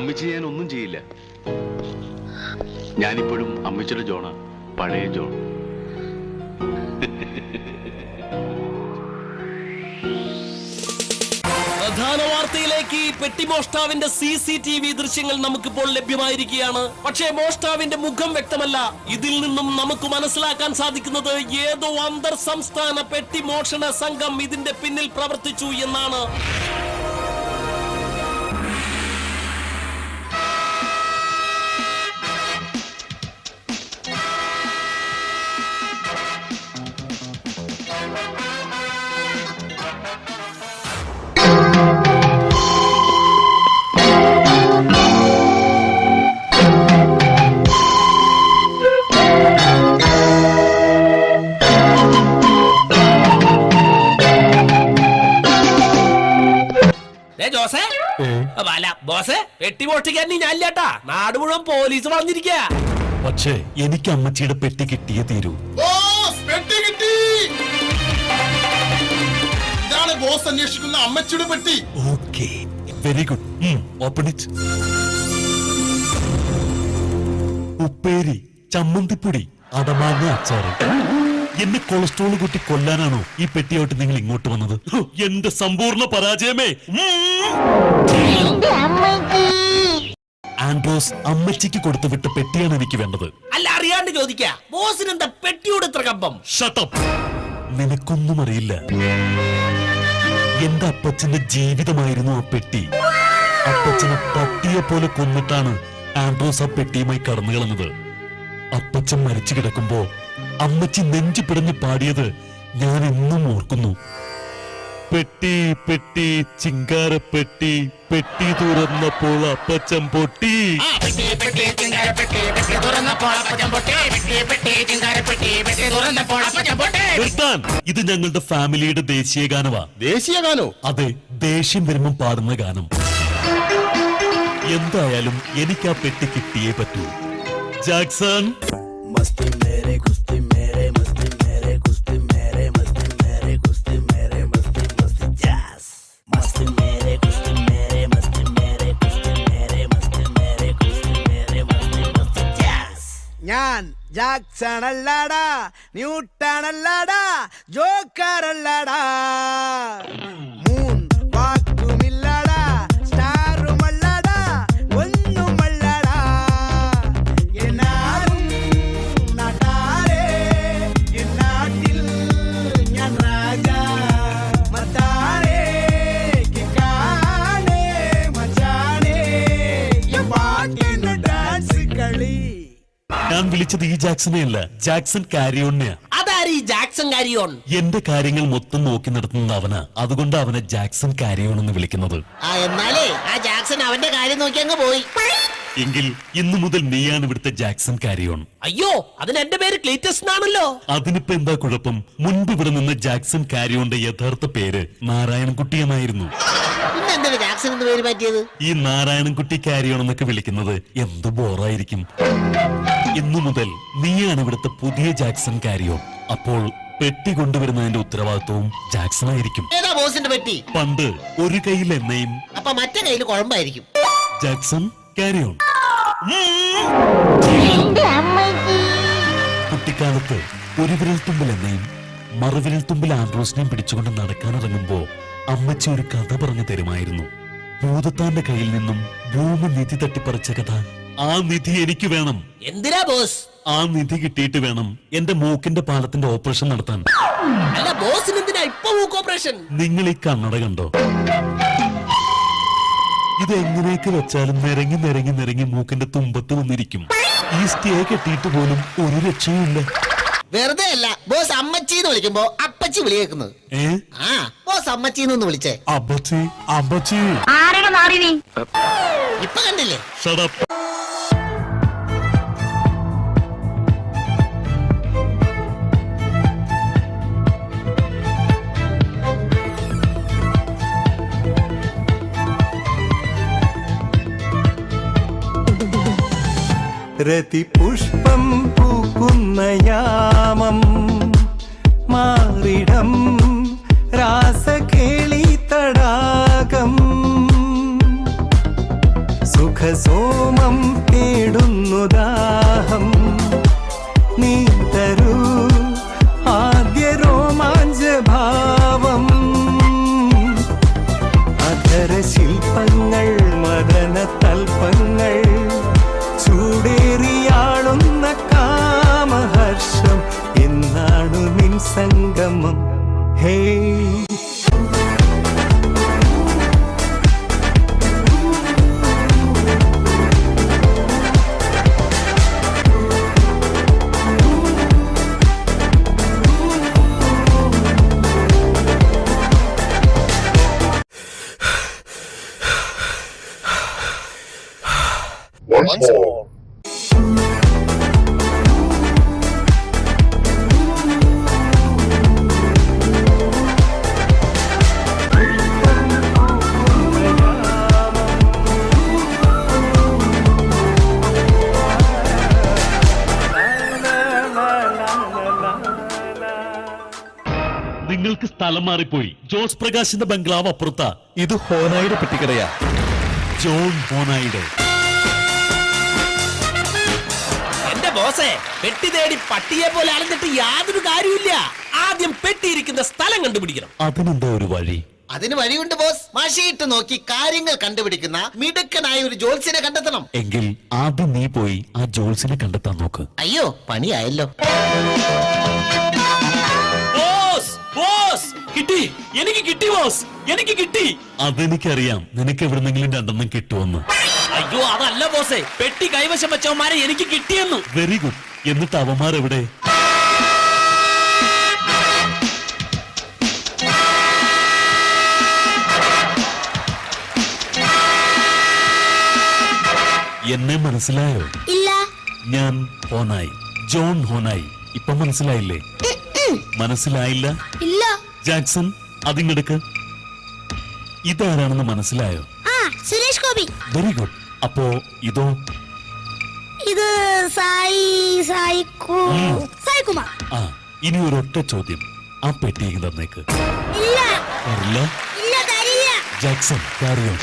അമ്മച്ചി ഞാൻ ഒന്നും ചെയ്യില്ല. ഞാനിപ്പോഴും അമ്മച്ചിയുടെ ജോണ, പഴയ ജോൺ. പ്രധാന വാർത്തയിലേക്ക്. പെട്ടിമോഷ്ടാവിന്റെ CCTV ദൃശ്യങ്ങൾ നമുക്കിപ്പോൾ ലഭ്യമായിരിക്കുകയാണ്. പക്ഷേ മോഷ്ടാവിന്റെ മുഖം വ്യക്തമല്ല. ഇതിൽ നിന്നും നമുക്ക് മനസ്സിലാക്കാൻ സാധിക്കുന്നത് ഏതോ അന്തർ സംസ്ഥാന പെട്ടിമോഷണ സംഘം ഇതിന്റെ പിന്നിൽ പ്രവർത്തിച്ചു എന്നാണ്. ബോസേ, പെട്ടി മോഷ്ടിക്കാൻ ഞാനില്ലാട്ടാ. നാട് മുഴുവൻ പോലീസ് വളഞ്ഞിരിക്കുക. പക്ഷേ എനിക്ക് അമ്മച്ചിയുടെ പെട്ടി കിട്ടിയേ തീരൂ. ഇതാണ് ബോസ് അന്വേഷിക്കുന്ന അമ്മച്ചിയുടെ പെട്ടി. Okay, very good. Open it. ഉപ്പേരി, ചമ്മന്തിപ്പൊടി, അടമാങ്ങ അച്ചാറ്. എന്നെ കൊളസ്ട്രോൾ കൂട്ടി കൊല്ലാനാണോ ഈ പെട്ടിയോട്ട് നിങ്ങൾ ഇങ്ങോട്ട് വന്നത്? എന്റെ സമ്പൂർണ്ണ പരാജയമേ. ആൻഡ്രോസ് അമ്മച്ചിക്ക് കൊടുത്തു വിട്ട പെട്ടിയാണ് എനിക്ക് വേണ്ടത്. അല്ല, അറിയാണ്ട് ചോദിക്കാ, ബോസിന് എന്താ പെട്ടിയോട് ഇത്ര കമ്പം? ഷട്ടപ്പ്. നിനക്കൊന്നും അറിയില്ല. എന്റെ അപ്പച്ചന്റെ ജീവിതമായിരുന്നു ആ പെട്ടി. അപ്പച്ചനെ പട്ടിയെ പോലെ കൊന്നിട്ടാണ് ആൻഡ്രോസ് ആ പെട്ടിയുമായി കടന്നു കളഞ്ഞത്. അപ്പച്ചൻ മരിച്ചു കിടക്കുമ്പോ അമ്മച്ചി നെഞ്ചു പിടഞ്ഞു പാടിയത് ഞാൻ എന്നും ഓർക്കുന്നു. പെട്ടി പെട്ടി ചിങ്കാരപ്പെട്ടി, പെട്ടി തുറന്നപ്പോൾ അപ്പച്ചൻ പൊട്ടി. നിർത്താൻ. ഇത് ഞങ്ങളുടെ ഫാമിലിയുടെ ദേശീയ ഗാനമാ. ദേശീയ ഗാനോ? അതെ, ദേഷ്യം വരുമ്പം പാടുന്ന ഗാനം. എന്തായാലും എനിക്ക് ആ പെട്ടി കിട്ടിയേ പറ്റൂ. ജാക്സൺ. मस्ती मेरे कुश्ती मेरे मस्ती मेरे कुश्ती मेरे मस्ती मेरे कुश्ती मेरे मस्ती मस्ती जैस मस्ती मेरे कुश्ती मेरे मस्ती मेरे कुश्ती मेरे मस्ती मेरे कुश्ती मेरे मस्ती मस्ती जैस ഞാൻ ജാക്സൺ അല്ലടാ, ന്യൂട്ടൺ അല്ലടാ, ജോക്കർ അല്ലടാ, മൂൺ വാക്കുമില്ലടാ, സ്റ്റാറും അല്ലടാ, ഒന്നുമല്ലടാ. എന്നാലും നാട്ടാരെ എന്നാട്ടിൽ ഞാൻ രാജാ, മത്താരെ കിക്കാനെ മച്ചാനെ ഈ പാട്ടിന് ഡാൻസ് കളി. ഞാൻ വിളിച്ചത് ഈ ജാക്സനെയല്ല, ജാക്സൺ കാരിയോണിനെയാ. അതാരീ ജാക്സൺ കാരിയോൺ? എന്റെ കാര്യങ്ങൾ മൊത്തം നോക്കി നടത്തുന്നത് അവനാ. അതുകൊണ്ട് അവനെ ജാക്സൺ കാരിയോൺ എന്ന് വിളിക്കുന്നത്. എന്നാലേ ആ ജാക്സൺ അവന്റെ കാര്യം നോക്കി അങ്ങ് പോയി. എങ്കിൽ ഇന്നു മുതൽ നീയാണ് ഇവിടുത്തെ ജാക്സൺ കാരിയോൺ. അയ്യോ, അതിന് എന്റെ പേര് ക്ലീറ്റസ് എന്നാണല്ലോ. അതിനിപ്പോ എന്താ കുഴപ്പം? മുൻപ് ഇവിടെ നിന്ന് ജാക്സൺ കാരിയോന്റെ യഥാർത്ഥ പേര് നാരായണൻകുട്ടി എന്നായിരുന്നു. ജാക്സൺ എന്ന് പേര് പറ്റിയത്? ഈ നാരായണൻകുട്ടി കാരിയോൺ എന്നൊക്കെ വിളിക്കുന്നത് എന്ത് ബോറായിരിക്കും. ഇന്നു മുതൽ നീയാണ് ഇവിടുത്തെ പുതിയ ജാക്സൺ കാരിയോൺ. അപ്പോൾ പെട്ടി കൊണ്ടുവരുന്നതിന്റെ ഉത്തരവാദിത്വവും ജാക്സൺ ആയിരിക്കും. ഏതാ ബോസിന്റെ പെട്ടി? പണ്ട് ഒരു കയ്യിൽ എണ്ണയും അപ്പൊ മറ്റേ കയ്യിൽ കുഴമ്പായിരിക്കും. Jackson karyon. കുട്ടിക്കാലത്ത് ഒരു വിരൽ തുമ്പിൽ എണ്ണയും മറുവിരൽ തുമ്പിൽ ആൻഡ്രോസിനെയും പിടിച്ചുകൊണ്ട് നടക്കാനിറങ്ങുമ്പോ അമ്മച്ചി ഒരു കഥ പറഞ്ഞു തരുമായിരുന്നു. ഭൂതത്താന്റെ കയ്യിൽ നിന്നും ഭൂമി നിധി തട്ടിപ്പറിച്ച കഥ. ആ നിധി എനിക്ക് വേണം. എന്തിനാ ബോസ്? ആ നിധി കിട്ടിയിട്ട് വേണം എന്റെ മൂക്കിന്റെ പാലത്തിന്റെ ഓപ്പറേഷൻ നടത്താൻ. അല്ല, ബോസിന് എന്തിനാ ഇപ്പൊ മൂക്ക് ഓപ്പറേഷൻ? നിങ്ങൾ ഈ കണ്ണട കണ്ടോ? ഇത് എങ്ങനെയൊക്കെ വെച്ചാലും നിരങ്ങി നിരങ്ങി നിരങ്ങി മൂക്കിന്റെ തുമ്പത്ത് വന്നിരിക്കും. ഈ സ്റ്റേ കെട്ടിയിട്ട് പോലും ഒരു രക്ഷയുമില്ല. വെറുതെ അല്ല ബോസ് അമ്മച്ചി എന്ന് വിളിക്കുമ്പോ അപ്പച്ചി വിളി കേൾക്കുന്നത്. ബോസ് അമ്മച്ചി എന്ന് വിളിച്ചേ. അപ്പച്ചി അപ്പച്ചി ഇപ്പൊ കണ്ടില്ലേ? Shut up. രതിപുഷ്പം പൂക്കുന്ന യാമം മാറിടം രാസകേളി തടാകം സുഖ സുഖസോമം തേടുന്നു ദാഹം നീ തരൂ ആദ്യ രോമാഞ്ചഭാവം അധര ശില്പങ്ങൾ മദന തൽപ്പങ്ങൾ ചൂടേറിയാളുന്ന കാമഹർഷം എന്നാണു നിൻ സംഗമം ഹേ നിങ്ങൾക്ക് സ്ഥലം മാറിപ്പോയി. ജോസ് പ്രകാശിന്റെ ബംഗ്ലാവ് അപ്പുറത്താ. ഇത് ഹോനായുടെ പെട്ടിക്കടയാ. ജോൺ ഹോനായുടെ. എന്റെ ബോസേ, പെട്ടി തേടി പട്ടിയെ പോലെ അലഞ്ഞിട്ട് യാതൊരു കാര്യമില്ല. ആദ്യം പെട്ടിയിരിക്കുന്ന സ്ഥലം കണ്ടുപിടിക്കണം. അതിനെന്താ ഒരു വഴി? അതിന് വഴിയുണ്ട് ബോസ്. മഷിയിട്ട് നോക്കി കാര്യങ്ങൾ കണ്ടുപിടിക്കുന്ന മിടുക്കനായ ഒരു ജോത്സ്യനെ കണ്ടെത്തണം. എങ്കിൽ ആദ്യം നീ പോയി ആ ജോൾസിനെ കണ്ടെത്താൻ നോക്ക്. അയ്യോ, പണിയായല്ലോ. ബോസ്, ബോസ്, കിട്ടി, എനിക്ക് കിട്ടി ബോസ്, എനിക്ക് കിട്ടി. അതെനിക്കറിയാം, നിനക്ക് എവിടെന്നെങ്കിലും രണ്ടെണ്ണം കിട്ടുമെന്ന്. അയ്യോ അതല്ല ബോസേ, പെട്ടി കൈവശം വെച്ചവന്മാരെ എനിക്ക് കിട്ടിയെന്നു. Very good. എന്നിട്ട് അവന്മാരെവിടെ? എന്നെ മനസ്സിലായോ? ഇല്ല. ഞാൻ ഹോനായി, ജോൺ ഹോനായി. ഇപ്പൊ മനസ്സിലായില്ലേ? മനസ്സിലായില്ല? ഇല്ല. ജാക്സൺ, അതിങ്ങെടുക്ക്. ഇതാരാണെന്ന് മനസ്സിലായോ? ആ, സുരേഷ് ഗോപി. Very good. അപ്പോ ഇതോ? ഇത് സായികുമാർ. ആ, ഇനി ഒരൊറ്റ ചോദ്യം. ആ പെട്ടിക്ക് തന്നേക്ക്. ഇല്ല. തരില്ല? ഇല്ല, തരില്ല. ജാക്സൺ, കാര്യം.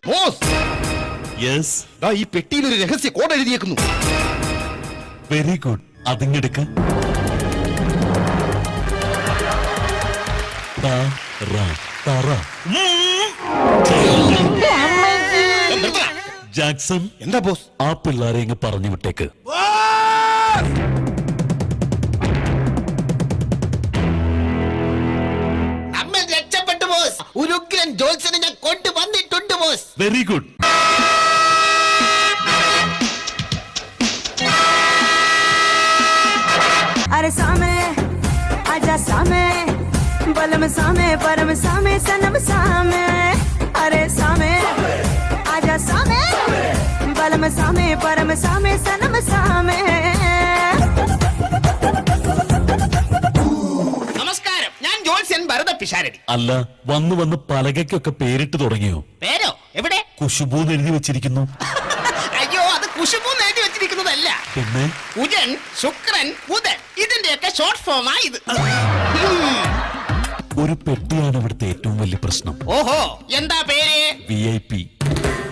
Boss, yes. ദാ ഈ പെട്ടിയിൽ ഒരു രഹസ്യ കോഡ് എഴുതിയേക്കുന്നു. Very good. അതിങ്ങെടുക്ക്. ജാക്സൺ, എന്താ ബോസ്? ആ പിള്ളേരെ ഇങ്ങ് പറഞ്ഞു വിട്ടേക്ക്. നമ്മൾ രക്ഷപ്പെട്ടു ബോസ്. ഒരു ഉഗ്രൻ ജോത്സ്യനെ ഞാൻ കൊണ്ടുവന്നിട്ടുണ്ട് ബോസ്. Very good. अरे सामे आजा सामे बलम सामे परम सामे सनम सामे अरे सामे आजा सामे बलम सामे परम सामे सनम सामे നമസ്കാരം, ഞാൻ ജോത്സ്യൻ ഭരത പിഷാരടി. അല്ല, വന്ന് വന്ന് പലകയ്ക്കൊക്കെ പേരിട്ട് തുടങ്ങിയോ? പേരോ? എവിടെ? കുശുബു എഴുതി വെച്ചിരിക്കുന്നു. അയ്യോ, അത് കുശുബു നേടി വെച്ചിരിക്കുന്നതല്ല. പിന്നെ കുജൻ, ശുക്രൻ, ബുധൻ, ഇതിന്റെയൊക്കെ ഷോർട്ട് ഫോമാ ഇത്. ഒരു പെട്ടിയാണ് ഇവിടുത്തെ ഏറ്റവും വലിയ പ്രശ്നം. ഓഹോ, എന്താ പേര്? VIP.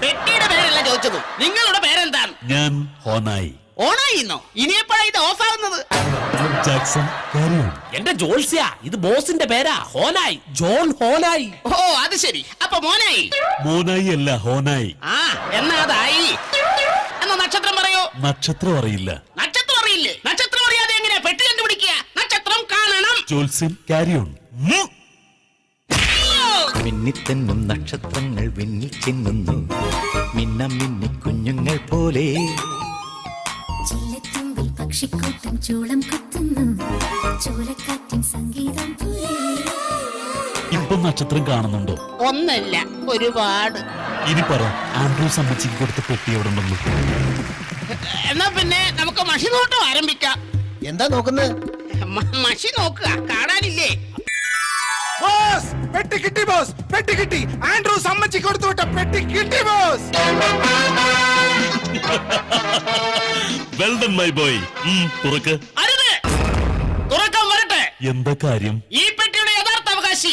പെട്ടിയുടെ പേരല്ല ചോദിച്ചത്. നിങ്ങളുടെ പേരെന്താണ്? ഞാൻ ഹോനായി. ഓണായിന്നോ? ഇനിയെപ്പോഴാ ഇത് ഓഫ് ആവുന്നത്? ജാക്സൺ, കാര്യം. എന്റെ ജോൾസ്യ, ഇത് ബോസിന്റെ പേരാ. Honai, John Honai. ഓ, അത് ശരി. അപ്പൊ മോനായി. മോനായി അല്ല, ഹോനായി. ആ, എന്നാ അതായി. എന്നാ നക്ഷത്രം പറയോ? നക്ഷത്രം അറിയില്ല. നക്ഷത്രം അറിയില്ലേ? നക്ഷത്രം അറിയാതെ എങ്ങനെയാ പെട്ടി കണ്ടുപിടിക്കുക? നക്ഷത്രം കാണണം. ജോത്സ്യൻ, കാര്യം. മിന്നിത്തെന്നും നക്ഷത്രങ്ങൾ വിണ്ണിൽ ചിന്നുന്നു മിന്നം മിന്നി കുഞ്ഞുങ്ങൾ പോലെ ചില്ലത്തുമ്പിൽ പക്ഷിക്കൂട്ടം ചൂളം കുത്തുന്നു ചോലക്കാറ്റിൻ സംഗീതം പോലെ. ഇപ്പൊ നക്ഷത്രം കാണുന്നുണ്ടോ? ഒന്നല്ല, ഒരുപാട്. ഇനി പറ, ആൻഡ്രൂസ് അമ്മച്ചിക്ക് കൊടുത്ത പെട്ടി എവിടെ ഉണ്ടെന്ന്. എന്നാ പിന്നെ നമുക്ക് മഷി നോട്ടം ആരംഭിക്കാം. എന്താ നോക്കുന്നത്? മഷി നോക്കുക, കാണാനില്ലേ? ബോസ്, പെട്ടി കിട്ടി ബോസ്, പെട്ടി കിട്ടി. ആൻഡ്രൂസ് അമ്മച്ചിക്ക് കൊടുത്തു വിട്ട പെട്ടി കിട്ടി boss. Well done my boy. തുറക്ക്. അരുത്, തുറക്കാൻ വരട്ടെ. എന്താ കാര്യം? ഈ പെട്ടിയുടെ യഥാർത്ഥ അവകാശി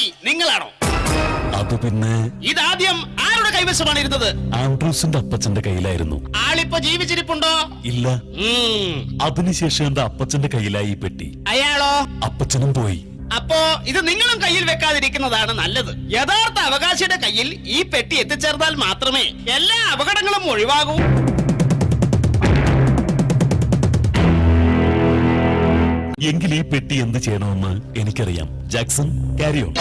അത് പിന്നെ ഇതാദ്യം ആരുടെ കൈവശമാണ് ഇരുന്നത്? ആൻഡ്രൂസിന്റെ അപ്പച്ചന്റെ കയ്യിലായിരുന്നു. ആളിപ്പോ ജീവിച്ചിരിപ്പുണ്ടോ? ഇല്ല. ഉം. അതിനുശേഷം എന്റെ അപ്പച്ചന്റെ കയ്യിലായി ഈ പെട്ടി. അയാളോ? അപ്പച്ചനും പോയി. അപ്പോ ഇത് നിങ്ങളും കയ്യിൽ വെക്കാതിരിക്കുന്നതാണ് നല്ലത്. യഥാർത്ഥ അവകാശിയുടെ കയ്യിൽ ഈ പെട്ടി എത്തിച്ചേർന്നാൽ മാത്രമേ എല്ലാ അപകടങ്ങളും ഒഴിവാകൂ. എങ്കിൽ ഈ പെട്ടി എന്ത് ചെയ്യണമെന്ന് എനിക്കറിയാം. Jackson, carry on.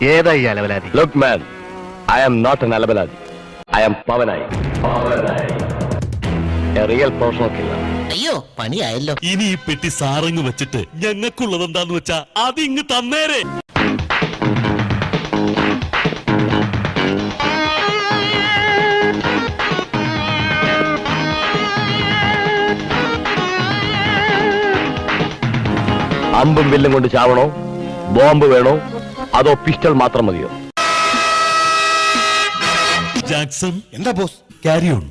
ഏതായി അലവലാതി? Look man, I am not an അലവലാതി. I am Pavanayi. A real professional killer. അയ്യോ പണിയായല്ലോ. ഇനി ഈ പെട്ടി സാറങ്ങ് വെച്ചിട്ട് ഞങ്ങൾക്കുള്ളത് എന്താന്ന് വെച്ചാ അതിങ്ങ് തന്നേരെ. അമ്പും വില്ലും കൊണ്ട് ചാവണോ? ബോംബ് വേണോ? അതോ പിസ്റ്റൾ മാത്രം മതിയോ? ജാക്സൺ, എന്താ ബോസ്? Carry on.